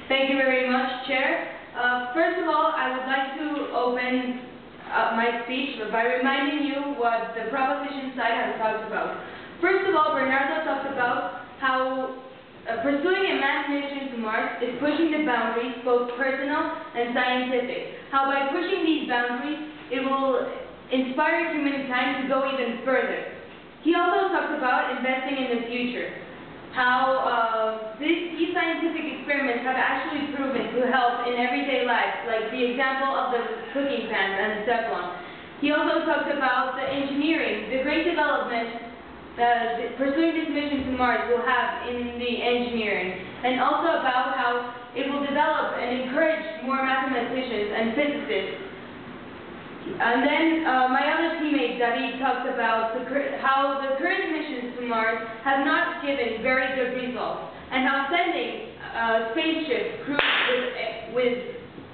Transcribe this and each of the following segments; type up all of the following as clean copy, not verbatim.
Thank you very much, Chair. First of all, I would like to open my speech by reminding you what the proposition side has talked about. First of all, Bernardo talked about how pursuing a manned mission to Mars is pushing the boundaries, both personal and scientific. How by pushing these boundaries, it will inspire humankind to go even further. He also talked about investing in the future. How these scientific experiments have actually proven to help in everyday life, like the example of the cooking pan and the Teflon. He also talked about the engineering, the great development pursuing this mission to Mars will have in the engineering, and also about how it will develop and encourage more mathematicians and physicists. And then my other teammate, David, talked about how the current missions to Mars have not given very good results, and how sending spaceships crewed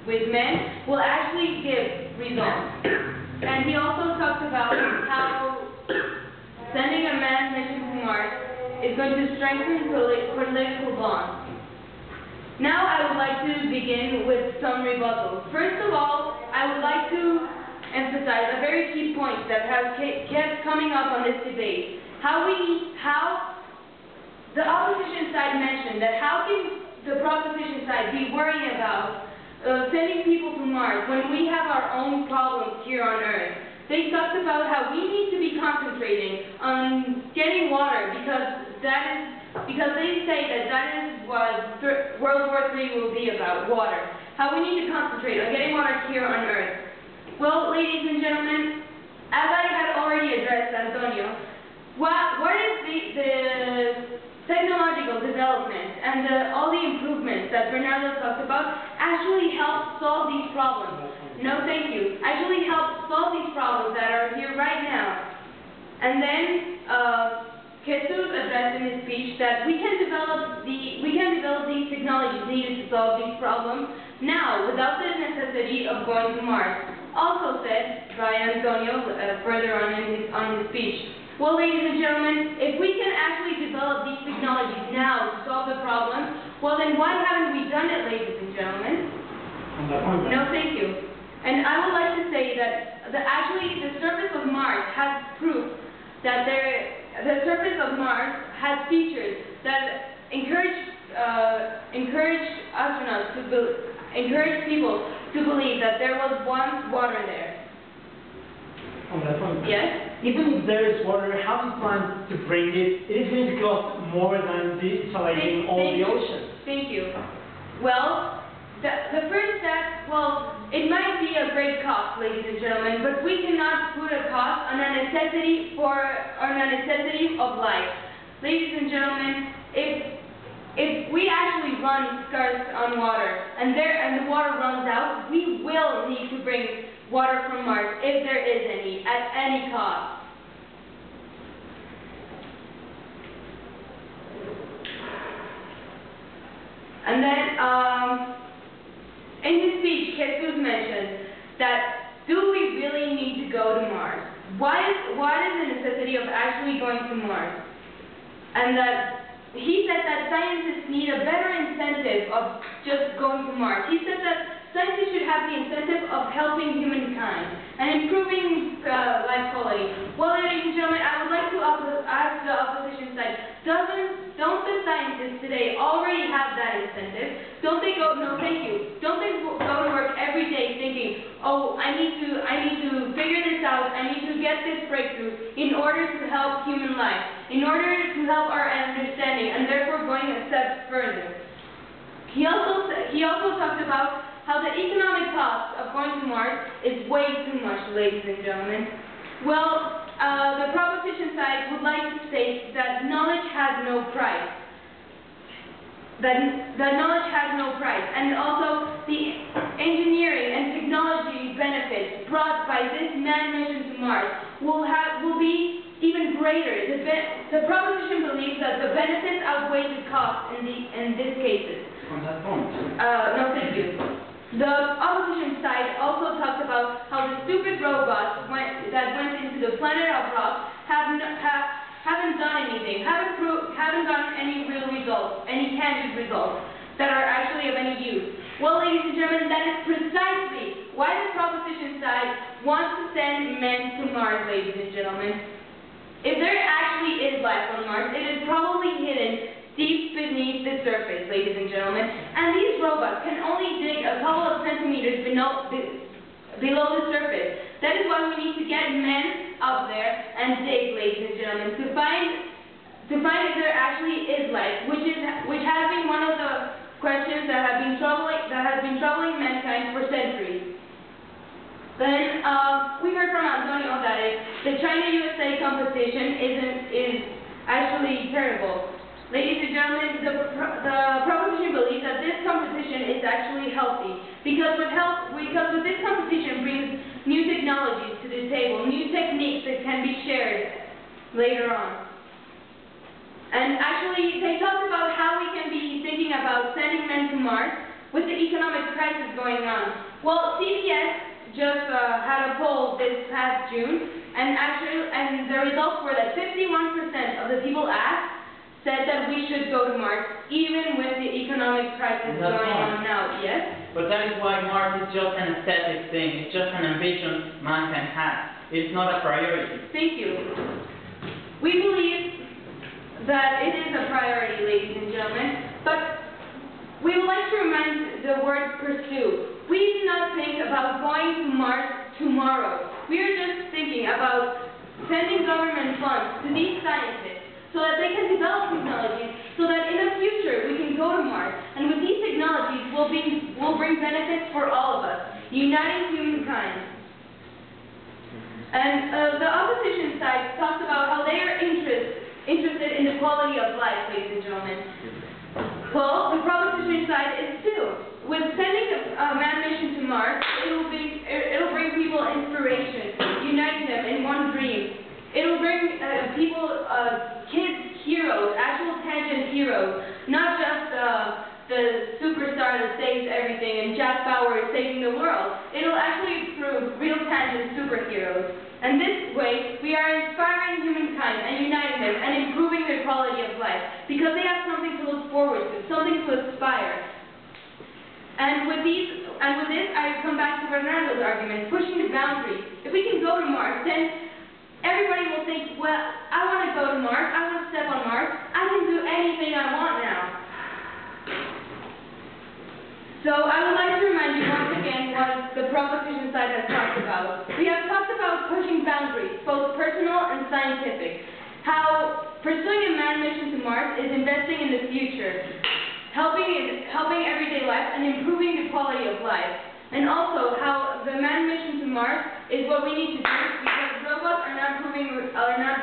with men will actually give results. And he also talked about how sending a manned mission to Mars is going to strengthen political bonds. Now I would like to begin with some rebuttals. First of all, I would like to emphasize a very key point that has kept coming up on this debate. How the opposition side mentioned that how can the proposition side be worrying about sending people to Mars when we have our own problems here on Earth. They talked about how we need to be concentrating on getting water because they say that is what World War III will be about, water. How we need to concentrate on getting water here on Earth. Well, ladies and gentlemen, as I had already addressed Antonio, what is the technological development and all the improvements that Bernardo talked about actually help solve these problems? No, thank you. Actually help solve these problems that are here right now. And then Jesus addressed in his speech that we can develop these technologies needed to solve these problems now without the necessity of going to Mars. Also said by Antonio further on in his speech. Well, ladies and gentlemen, if we can actually develop these technologies now to solve the problem, well then why haven't we done it, ladies and gentlemen? No, thank you. And I would like to say that actually the surface of Mars has proof that the surface of Mars has features that encourage astronauts encourage people to believe that there was once water there. On that point, yes? Even if there is water, how do you plan to bring it? It is going to cost more than desalinating all the oceans. Thank you. Well, the first step, well, it might be a great cost, ladies and gentlemen, but we cannot put a cost on a necessity of life. Ladies and gentlemen, if we actually run scarce on water and the water runs out, we will need to bring water from Mars if there is any, at any cost. And then, in his speech, Jesus mentioned that do we really need to go to Mars? What is the necessity of actually going to Mars? And that he said that scientists need a better incentive of just going to Mars. He said that scientists should have the incentive of helping humankind and improving life quality. Well, ladies and gentlemen, I would like to ask the opposition side, don't the scientists today already have that incentive? Don't they go, no thank you, don't they go to work every day thinking, oh, I need to figure this out, I need to get this breakthrough in order to help human life, in order to help our understanding, and therefore going a step further. He also talked about how the economic cost of going to Mars is way too much, ladies and gentlemen. Well, the proposition side would like to state that knowledge has no price. That knowledge has no price, and also the engineering and technology benefits brought by this manned mission to Mars will be even greater. The proposition believes that the benefits outweigh the cost in these cases. On that point. No, thank you. The opposition side also talked about how the stupid robots that went into the planet of rock haven't done anything, haven't gotten any real results, any tangible results. that are actually of any use. Well, ladies and gentlemen, that is precisely why the proposition side wants to send men to Mars, ladies and gentlemen. If there actually is life on Mars, it is probably hidden deep beneath the surface, ladies and gentlemen. And these robots can only dig a couple of centimeters below the surface. That is why we need to get men up there and dig, ladies and gentlemen, to find if there actually is life, which has been one of the questions that has been troubling mankind for centuries. Then we heard from Antonio that the China-USA competition is actually terrible. Ladies and gentlemen, the proposition believes that this competition is actually healthy because with this competition brings new technologies to the table, new techniques that can be shared later on. And actually, they talked about how we can be thinking about sending men to Mars with the economic crisis going on. Well, CBS just had a poll this past June, and the results were that 51% of the people asked said that we should go to Mars, even with the economic crisis going on now. Yes? But that is why Mars is just an aesthetic thing. It's just an ambition man can have. It's not a priority. Thank you. We believe that it is a priority, ladies and gentlemen, but we would like to remind the word pursue. We do not think about going to Mars tomorrow. We are just thinking about sending government funds to these scientists so that they can develop technologies so that in the future we can go to Mars. And with these technologies will bring benefits for all of us, uniting humankind. And the opposition side talks about how they are interested in the quality of life, ladies and gentlemen. Well, the proposition side is too. With sending a manned mission to Mars, it'll bring people inspiration, uniting them in one dream. It'll bring kids heroes, actual tangent heroes, not just the superstar that saves everything and Jack Bauer is saving the world. It'll actually prove real tangent superheroes. And this way, we are inspiring humankind and uniting them and improving their quality of life because they have something to look forward to, something to aspire. And with this, I come back to Bernardo's argument, pushing the boundaries. If we can go to Mars, then everybody will think, well, I want to go to Mars, I want to step on Mars, I can do anything I want now. So I would like to remind you once again what the proposition side has talked about. We have talked about pushing boundaries, both personal and scientific. How pursuing a manned mission to Mars is investing in the future, helping everyday life and improving the quality of life. And also how the manned mission to Mars is what we need to do because robots are not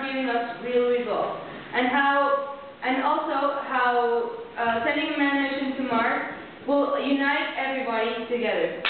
giving us real results. And also how sending a manned mission to Mars will unite everybody together.